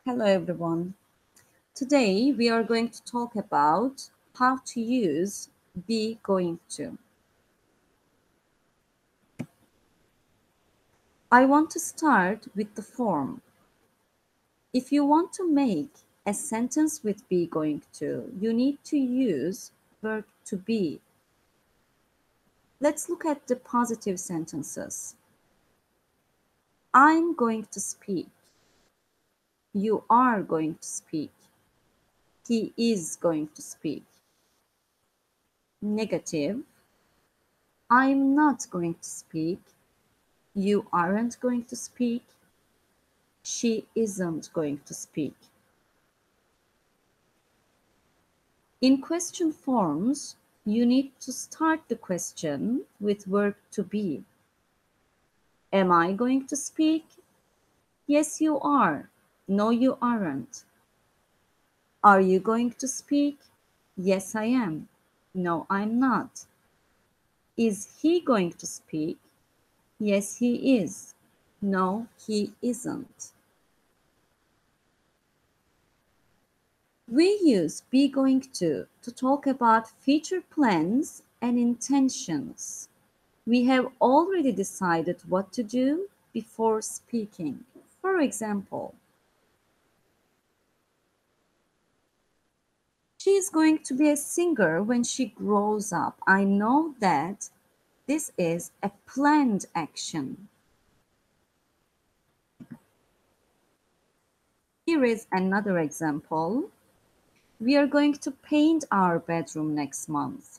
Hello everyone. Today we are going to talk about how to use be going to. I want to start with the form. If you want to make a sentence with be going to, you need to use verb to be. Let's look at the positive sentences. I'm going to speak. You are going to speak. He is going to speak. Negative. I'm not going to speak. You aren't going to speak. She isn't going to speak. In question forms, you need to start the question with verb to be. Am I going to speak? Yes, you are. No, you aren't. Are you going to speak? Yes, I am. No, I'm not. Is he going to speak? Yes, he is. No, he isn't. We use be going to talk about future plans and intentions. We have already decided what to do before speaking. For example, she is going to be a singer when she grows up. I know that this is a planned action. Here is another example. We are going to paint our bedroom next month.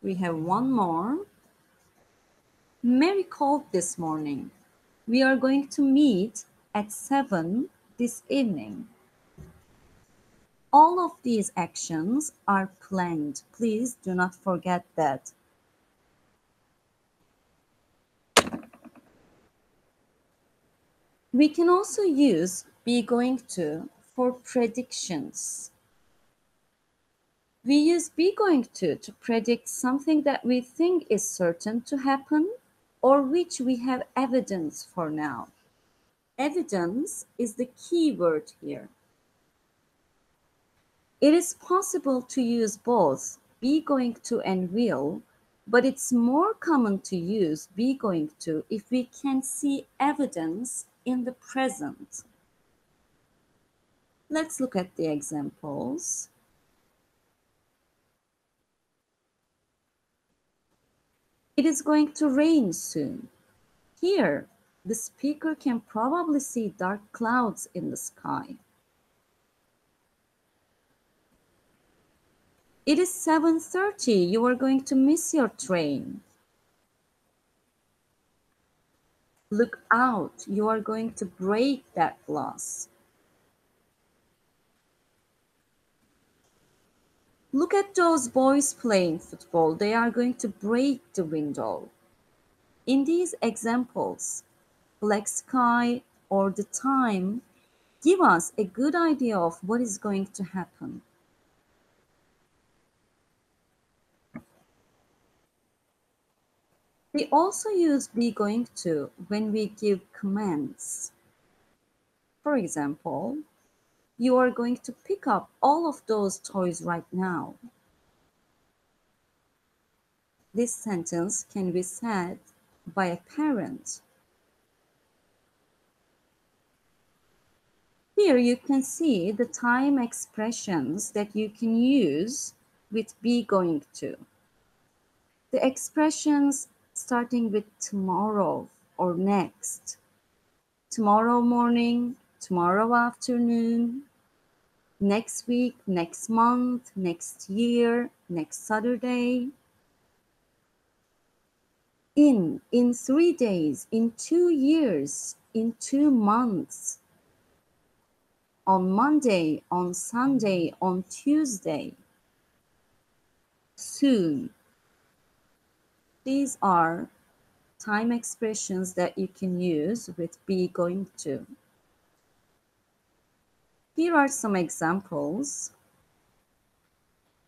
We have one more. Mary called this morning. We are going to meet at 7 this evening. All of these actions are planned. Please do not forget that. We can also use be going to for predictions. We use be going to predict something that we think is certain to happen or which we have evidence for now. Evidence is the key word here. It is possible to use both be going to and will, but it's more common to use be going to if we can see evidence in the present. Let's look at the examples. It is going to rain soon. Here, the speaker can probably see dark clouds in the sky. It is 7:30. You are going to miss your train. Look out. You are going to break that glass. Look at those boys playing football. They are going to break the window. In these examples, black sky or the time give us a good idea of what is going to happen. We also use be going to when we give commands. For example, you are going to pick up all of those toys right now. This sentence can be said by a parent. Here you can see the time expressions that you can use with be going to. The expressions starting with tomorrow or next, tomorrow morning, tomorrow afternoon, next week, next month, next year, next Saturday, in 3 days, in 2 years, in 2 months, on Monday, on Sunday, on Tuesday, soon. These are time expressions that you can use with be going to. Here are some examples.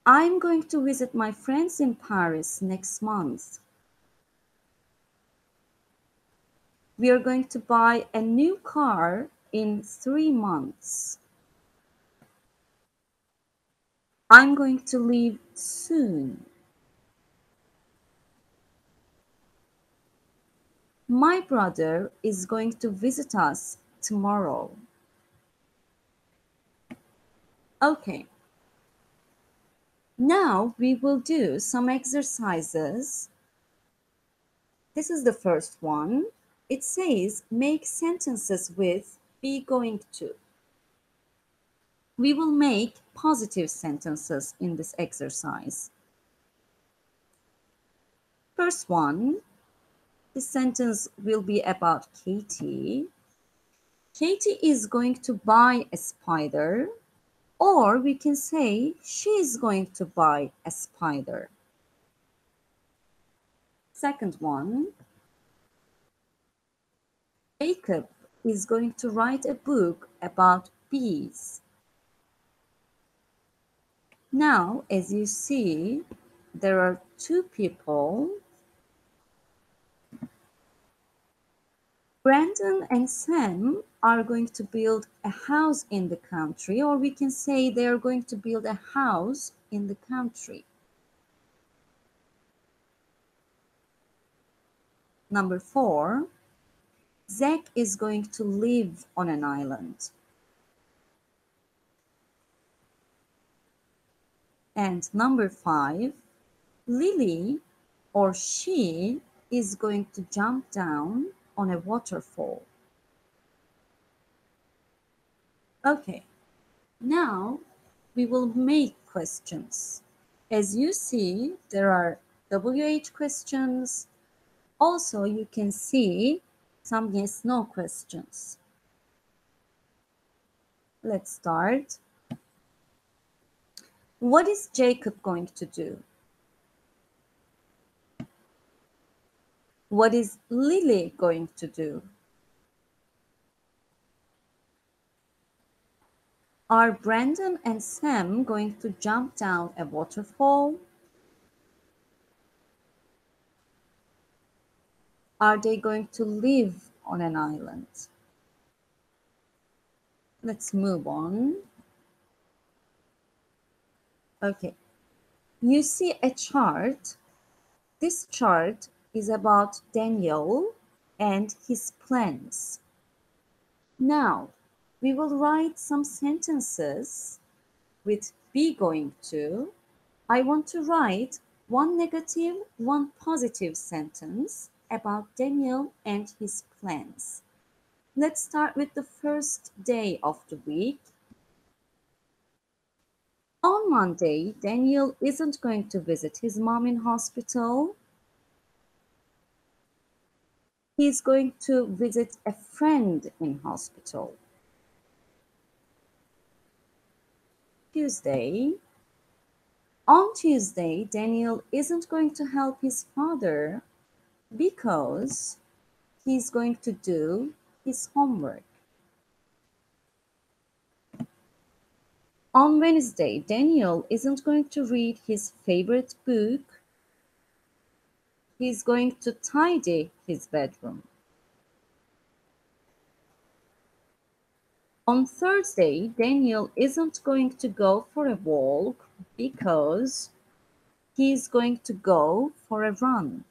I'm going to visit my friends in Paris next month. We are going to buy a new car in 3 months. I'm going to leave soon. My brother is going to visit us tomorrow. Okay. Now we will do some exercises. This is the first one. It says make sentences with be going to. We will make positive sentences in this exercise. First one, the sentence will be about Katie. Katie is going to buy a spider, or we can say she is going to buy a spider. Second one, Jacob is going to write a book about bees. Now, as you see, there are two people. Brandon and Sam are going to build a house in the country, or we can say they are going to build a house in the country. Number 4, Zach is going to live on an island. And number 5, Lily or she is going to jump down on a waterfall. Okay, now we will make questions. As you see, there are WH questions. Also, you can see some yes/no questions. Let's start. What is Jacob going to do? What is Lily going to do? Are Brandon and Sam going to jump down a waterfall? Are they going to live on an island? Let's move on. Okay, you see a chart. This chart is about Daniel and his plans. Now, we will write some sentences with be going to. I want to write one negative, one positive sentence about Daniel and his plans. Let's start with the first day of the week. On Monday, Daniel isn't going to visit his mom in hospital. He's going to visit a friend in hospital. Tuesday. On Tuesday, Daniel isn't going to help his father because he's going to do his homework. On Wednesday, Daniel isn't going to read his favorite book. He's going to tidy his bedroom. On Thursday, Daniel isn't going to go for a walk because he's going to go for a run.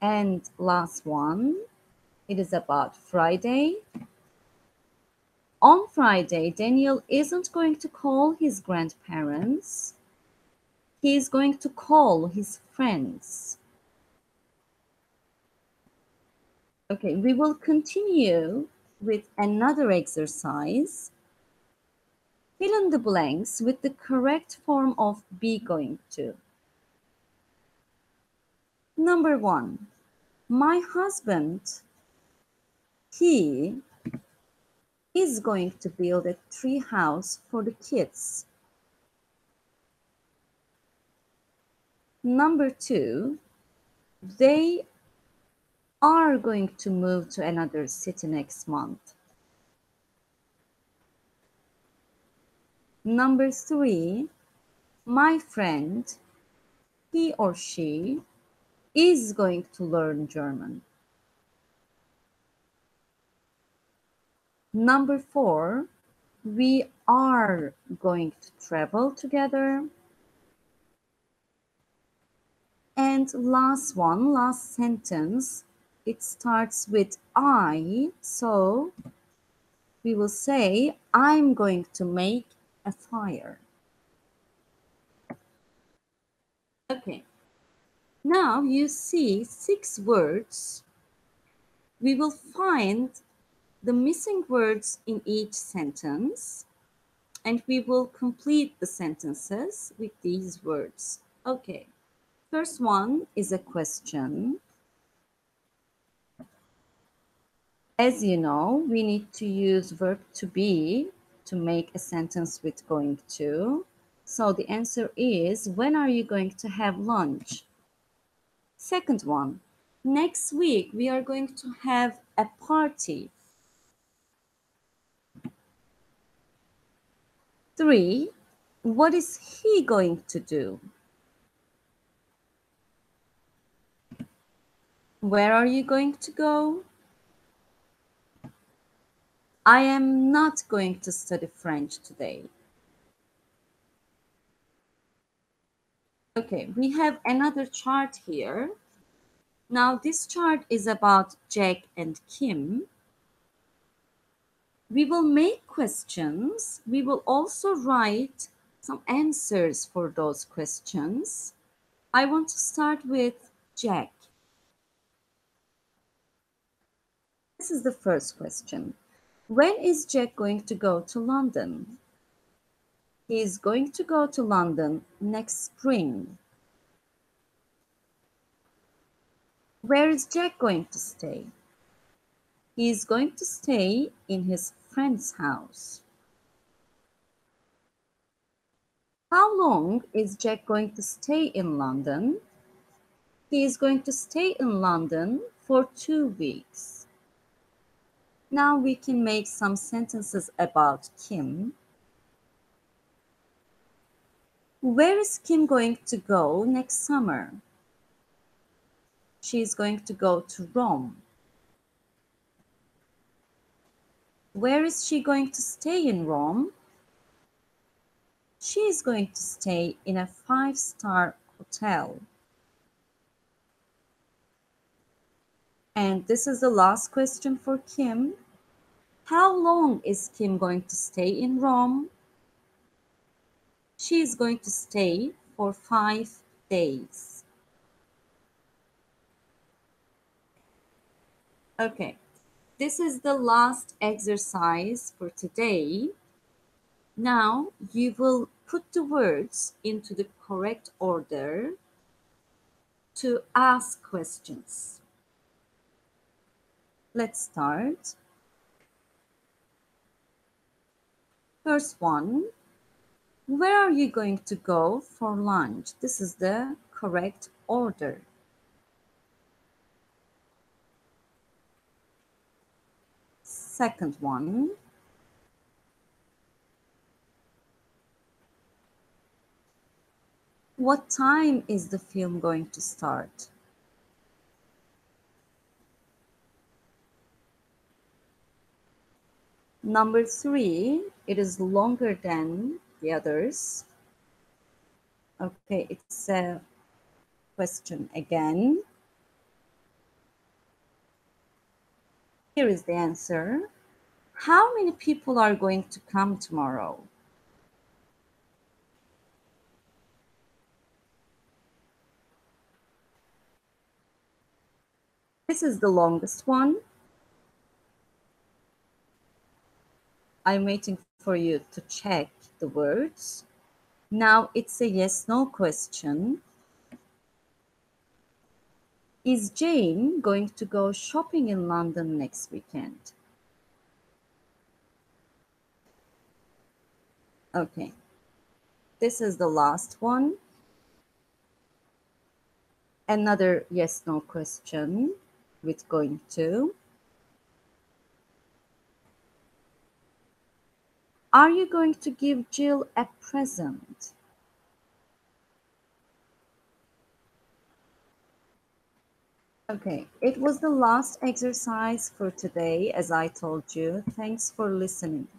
And last one, it is about Friday. On Friday, Daniel isn't going to call his grandparents. He is going to call his friends. Okay, we will continue with another exercise. Fill in the blanks with the correct form of be going to. Number 1, my husband, he is going to build a tree house for the kids. Number 2, they are going to move to another city next month. Number 3, my friend, he or she is going to learn German. Number 4, we are going to travel together. And last one, last sentence, it starts with I, so we will say, I'm going to make a fire. Okay, now you see 6 words. We will find the missing words in each sentence, and we will complete the sentences with these words. Okay, first one is a question. As you know, we need to use verb to be to make a sentence with going to. So the answer is, when are you going to have lunch? Second one, next week we are going to have a party. 3, what is he going to do? Where are you going to go? I am not going to study French today. Okay, we have another chart here. Now this chart is about Jack and Kim. We will make questions. We will also write some answers for those questions. I want to start with Jack. This is the first question. When is Jack going to go to London? He is going to go to London next spring. Where is Jack going to stay? He is going to stay in his friend's house. How long is Jack going to stay in London? He is going to stay in London for 2 weeks. Now we can make some sentences about Kim. Where is Kim going to go next summer? She is going to go to Rome. Where is she going to stay in Rome? She is going to stay in a 5-star hotel. And this is the last question for Kim. How long is Kim going to stay in Rome? She is going to stay for 5 days. Okay, this is the last exercise for today. Now you will put the words into the correct order to ask questions. Let's start. First one, where are you going to go for lunch? This is the correct order. Second one, what time is the film going to start? Number 3, it is longer than the others. Okay, it's a question again. Here is the answer. How many people are going to come tomorrow? This is the longest one. I'm waiting for you to check the words. Now it's a yes/no question. Is Jane going to go shopping in London next weekend? Okay. This is the last one. Another yes/no question with going to. Are you going to give Jill a present? Okay, it was the last exercise for today, as I told you. Thanks for listening.